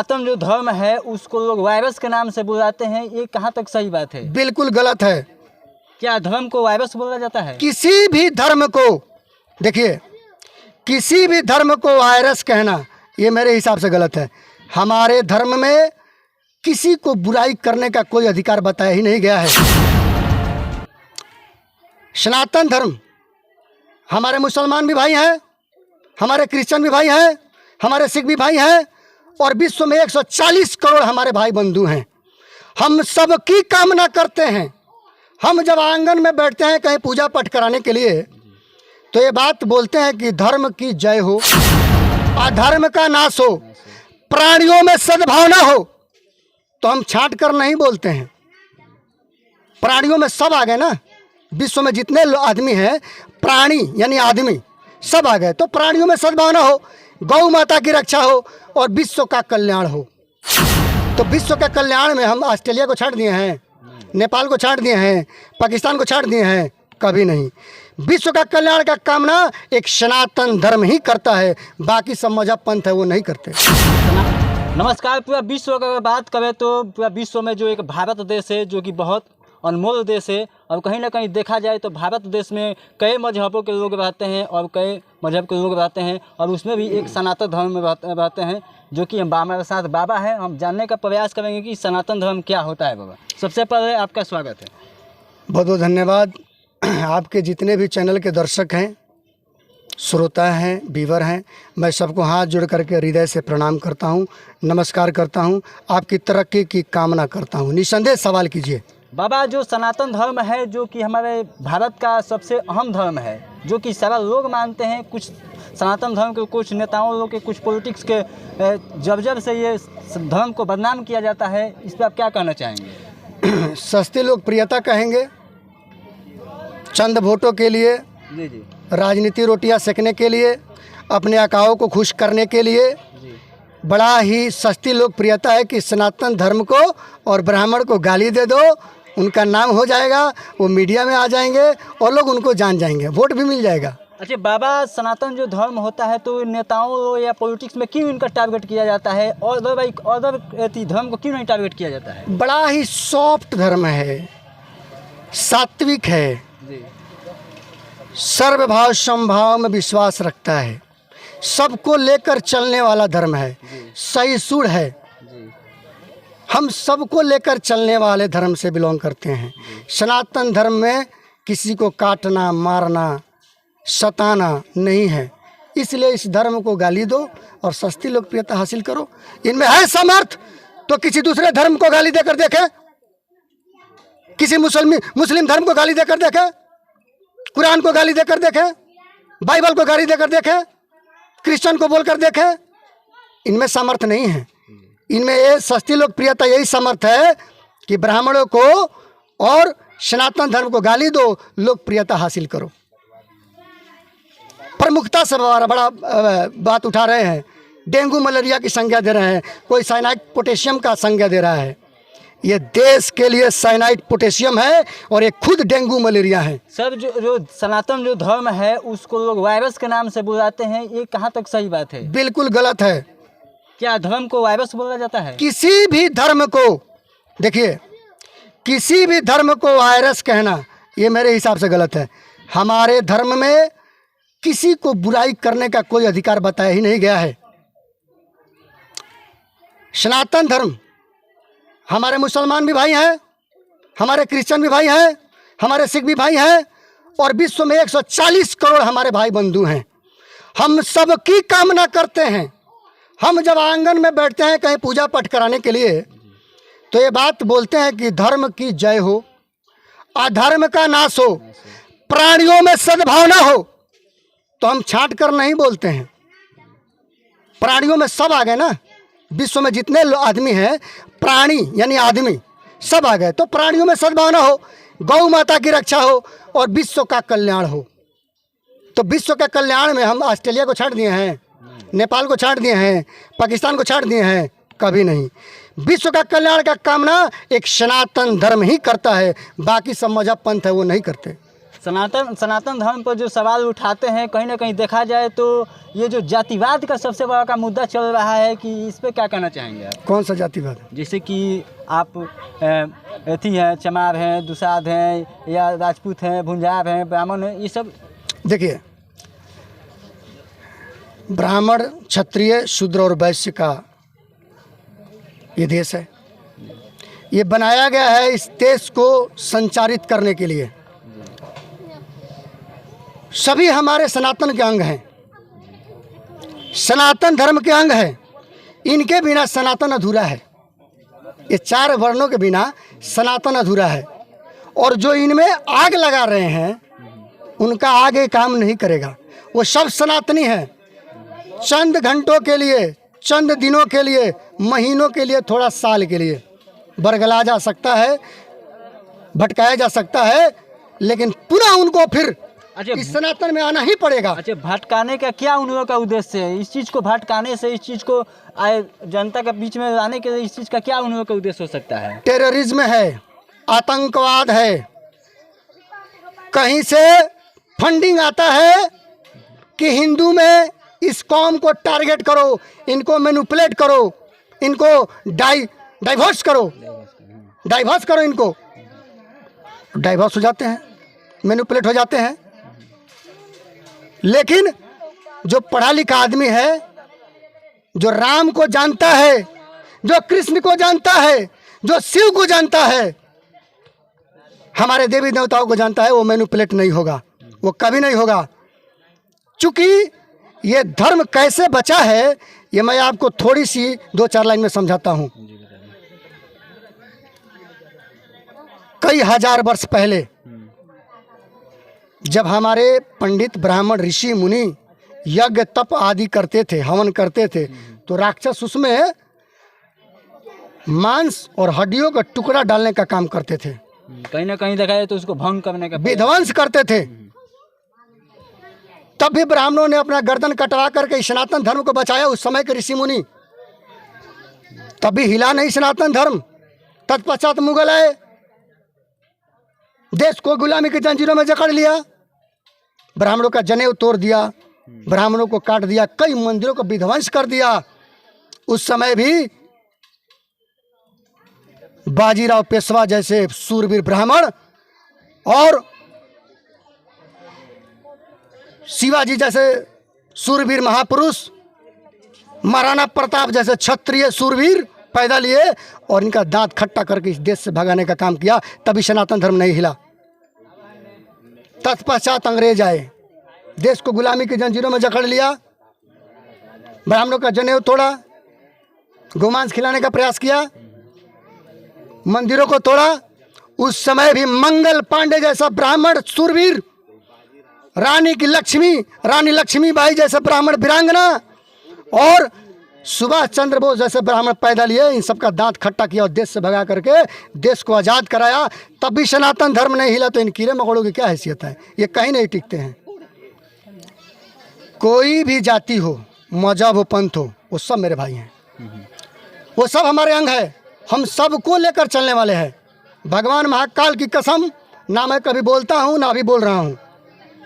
सनातन जो धर्म है उसको लोग वायरस के नाम से बुलाते हैं, ये कहाँ तक सही बात है? बिल्कुल गलत है। क्या धर्म को वायरस बोला जाता है? किसी भी धर्म को, देखिए, किसी भी धर्म को वायरस कहना ये मेरे हिसाब से गलत है। हमारे धर्म में किसी को बुराई करने का कोई अधिकार बताया ही नहीं गया है। सनातन धर्म, हमारे मुसलमान भी भाई हैं, हमारे क्रिश्चियन भी भाई हैं, हमारे सिख भी भाई हैं, और विश्व में 140 करोड़ हमारे भाई बंधु हैं। हम सबकी कामना करते हैं। हम जब आंगन में बैठते हैं कहीं पूजा पाठ कराने के लिए, तो ये बात बोलते हैं कि धर्म की जय हो, अधर्म का नाश हो, प्राणियों में सद्भावना हो। तो हम छांट कर नहीं बोलते हैं। प्राणियों में सब आ गए ना, विश्व में जितने आदमी हैं, प्राणी यानी आदमी सब आ गए। तो प्राणियों में सद्भावना हो, गौ माता की रक्षा हो और विश्व का कल्याण हो। तो विश्व के कल्याण में हम ऑस्ट्रेलिया को छांट दिए हैं, नेपाल को छांट दिए हैं, पाकिस्तान को छांट दिए हैं? कभी नहीं। विश्व का कल्याण का कामना एक सनातन धर्म ही करता है, बाकी सब मजहब पंथ है वो नहीं करते। नमस्कार। पूरा विश्व का अगर बात करें तो पूरा विश्व में जो एक भारत देश है जो कि बहुत अनमोल देश है, और कहीं ना कहीं देखा जाए तो भारत देश में कई मजहबों के लोग रहते हैं और कई मजहब के लोग रहते हैं, और उसमें भी एक सनातन धर्म में रहते हैं, जो कि हमारे साथ बाबा है। हम जानने का प्रयास करेंगे कि सनातन धर्म क्या होता है। बाबा, सबसे पहले आपका स्वागत है। बहुत बहुत धन्यवाद। आपके जितने भी चैनल के दर्शक हैं, श्रोता हैं, व्यूअर हैं, मैं सबको हाथ जोड़ करके हृदय से प्रणाम करता हूं, नमस्कार करता हूं, आपकी तरक्की की कामना करता हूं। निसंदेह सवाल कीजिए। बाबा, जो सनातन धर्म है जो कि हमारे भारत का सबसे अहम धर्म है, जो कि सारा लोग मानते हैं, कुछ सनातन धर्म के कुछ नेताओं लोग के, कुछ पॉलिटिक्स के जब से ये धर्म को बदनाम किया जाता है, इस पर आप क्या कहना चाहेंगे? सस्ती लोकप्रियता कहेंगे, चंद वोटों के लिए, जी जी, राजनीति रोटियां सेकने के लिए, अपने आकाओं को खुश करने के लिए बड़ा ही सस्ती लोकप्रियता है कि सनातन धर्म को और ब्राह्मण को गाली दे दो, उनका नाम हो जाएगा, वो मीडिया में आ जाएंगे और लोग उनको जान जाएंगे, वोट भी मिल जाएगा। अच्छा बाबा, सनातन जो धर्म होता है तो नेताओं या पॉलिटिक्स में क्यों इनका टारगेट किया जाता है, और अदर धर्म को क्यों नहीं टारगेट किया जाता है? बड़ा ही सॉफ्ट धर्म है, सात्विक है, सर्वभाव समभाव में विश्वास रखता है, सबको लेकर चलने वाला धर्म है, सहिष्णु है। हम सबको लेकर चलने वाले धर्म से बिलोंग करते हैं। सनातन धर्म में किसी को काटना, मारना, सताना नहीं है। इसलिए इस धर्म को गाली दो और सस्ती लोकप्रियता हासिल करो। इनमें है समर्थ तो किसी दूसरे धर्म को गाली देकर देखे, किसी मुस्लिम धर्म को गाली देकर देखे, कुरान को गाली देकर देखे, बाइबल को गाली देकर देखे, क्रिश्चियन को बोलकर देखे। इनमें समर्थ नहीं है। इनमें ये सस्ती लोकप्रियता यही समर्थ है कि ब्राह्मणों को और सनातन धर्म को गाली दो, लोकप्रियता हासिल करो। प्रमुखता से बड़ा बात उठा रहे हैं, डेंगू मलेरिया की संज्ञा दे रहे हैं, कोई साइनाइड पोटेशियम का संज्ञा दे रहा है। ये देश के लिए साइनाइड पोटेशियम है और ये खुद डेंगू मलेरिया है। सर, जो सनातन जो धर्म है उसको लोग वायरस के नाम से बुलाते हैं, ये कहाँ तक सही बात है? बिल्कुल गलत है। क्या धर्म को वायरस बोला जाता है? किसी भी धर्म को, देखिए, किसी भी धर्म को वायरस कहना ये मेरे हिसाब से गलत है। हमारे धर्म में किसी को बुराई करने का कोई अधिकार बताया ही नहीं गया है। सनातन धर्म, हमारे मुसलमान भी भाई हैं, हमारे क्रिश्चियन भी भाई हैं, हमारे सिख भी भाई हैं, और विश्व में 140 करोड़ हमारे भाई बंधु हैं। हम सबकी कामना करते हैं। हम जब आंगन में बैठते हैं कहीं पूजा पाठ कराने के लिए, तो ये बात बोलते हैं कि धर्म की जय हो, अधर्म का नाश हो, प्राणियों में सद्भावना हो। तो हम छांट कर नहीं बोलते हैं। प्राणियों में सब आ गए ना, विश्व में जितने आदमी हैं, प्राणी यानी आदमी सब आ गए। तो प्राणियों में सद्भावना हो, गौ माता की रक्षा हो और विश्व का कल्याण हो। तो विश्व के कल्याण में हम ऑस्ट्रेलिया को छांट दिए हैं, नेपाल को छांट दिए हैं, पाकिस्तान को छांट दिए हैं? कभी नहीं। विश्व का कल्याण का कामना एक सनातन धर्म ही करता है, बाकी सब मजहब पंथ है वो नहीं करते। सनातन धर्म पर जो सवाल उठाते हैं, कहीं ना कहीं देखा जाए तो ये जो जातिवाद का सबसे बड़ा का मुद्दा चल रहा है, कि इस पे क्या कहना चाहेंगे आप? कौन सा जातिवाद? जैसे कि आप अथी हैं, चमार हैं, दुसाध हैं, या राजपूत हैं, भुंजार हैं, ब्राह्मण हैं, ये सब। देखिए, ब्राह्मण, क्षत्रिय, शूद्र और वैश्य का ये देश है। ये बनाया गया है इस देश को संचारित करने के लिए। सभी हमारे सनातन के अंग हैं, सनातन धर्म के अंग हैं। इनके बिना सनातन अधूरा है। ये 4 वर्णों के बिना सनातन अधूरा है। और जो इनमें आग लगा रहे हैं, उनका आगे काम नहीं करेगा। वो सब सनातनी हैं। चंद घंटों के लिए, चंद दिनों के लिए, महीनों के लिए, थोड़ा साल के लिए बरगला जा सकता है, भटकाया जा सकता है, लेकिन पुनः उनको फिर इस सनातन में आना ही पड़ेगा। अच्छा, भटकाने का क्या उन लोगों का उद्देश्य है? इस चीज़ को भटकाने से, इस चीज़ को जनता के बीच में लाने के लिए, इस चीज़ का क्या उन लोगों का उद्देश्य हो सकता है? टेररिज्म है, आतंकवाद है। कहीं से फंडिंग आता है कि हिंदू में इस कौम को टारगेट करो, इनको मैनिपुलेट करो, इनको डाइवर्स करो, इनको डाइवर्स हो जाते हैं, मैनिपुलेट हो जाते हैं। लेकिन जो पढ़ा लिखा आदमी है, जो राम को जानता है, जो कृष्ण को जानता है, जो शिव को जानता है, हमारे देवी देवताओं को जानता है, वो मैनिपुलेट नहीं होगा, वो कभी नहीं होगा। चूंकि ये धर्म कैसे बचा है, ये मैं आपको थोड़ी सी 2-4 लाइन में समझाता हूँ। कई हजार वर्ष पहले जब हमारे पंडित, ब्राह्मण, ऋषि, मुनि यज्ञ तप आदि करते थे, हवन करते थे, तो राक्षस उसमें मांस और हड्डियों का टुकड़ा डालने का काम करते थे। कहीं ना कहीं देखा जाए तो उसको भंग करने का, विध्वंस करते थे। तब भी ब्राह्मणों ने अपना गर्दन कटवा करके सनातन धर्म को बचाया। उस समय के ऋषि मुनि, तब भी हिला नहीं सनातन धर्म। तत्पश्चात मुगल आए, देश को गुलामी की जंजीरों में जकड़ लिया, ब्राह्मणों का जनेऊ तोड़ दिया, ब्राह्मणों को काट दिया, कई मंदिरों को विध्वंस कर दिया। उस समय भी बाजीराव पेशवा जैसे सूरवीर ब्राह्मण और शिवाजी जैसे सूरवीर महापुरुष, महाराणा प्रताप जैसे क्षत्रिय सूरवीर पैदा लिए और इनका दांत खट्टा करके इस देश से भगाने का काम किया। तभी सनातन धर्म नहीं हिला। तत्पश्चात अंग्रेज आए, देश को गुलामी की जंजीरों में जकड़ लिया, ब्राह्मणों का जनेऊ तोड़ा, गोमांस खिलाने का प्रयास किया, मंदिरों को तोड़ा। उस समय भी मंगल पांडे जैसा ब्राह्मण सूरवीर, रानी लक्ष्मीबाई जैसे ब्राह्मण वीरांगना और सुभाष चंद्र बोस जैसे ब्राह्मण पैदा लिए। इन सबका दांत खट्टा किया और देश से भगा करके देश को आज़ाद कराया। तब भी सनातन धर्म नहीं हिला, तो इन कीड़े मकोड़ों की क्या हैसियत है? ये कहीं नहीं टिकते हैं। कोई भी जाति हो, मजहब हो, पंथ हो, वो सब मेरे भाई हैं, वो सब हमारे अंग है। हम सबको लेकर चलने वाले हैं। भगवान महाकाल की कसम, ना मैं कभी बोलता हूँ ना अभी बोल रहा हूँ,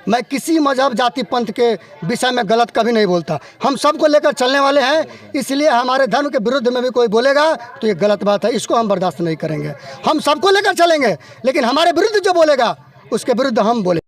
मैं किसी मजहब, जाति, पंथ के विषय में गलत कभी नहीं बोलता। हम सबको लेकर चलने वाले हैं। इसलिए हमारे धर्म के विरुद्ध में भी कोई बोलेगा तो ये गलत बात है, इसको हम बर्दाश्त नहीं करेंगे। हम सबको लेकर चलेंगे, लेकिन हमारे विरुद्ध जो बोलेगा उसके विरुद्ध हम बोलेंगे।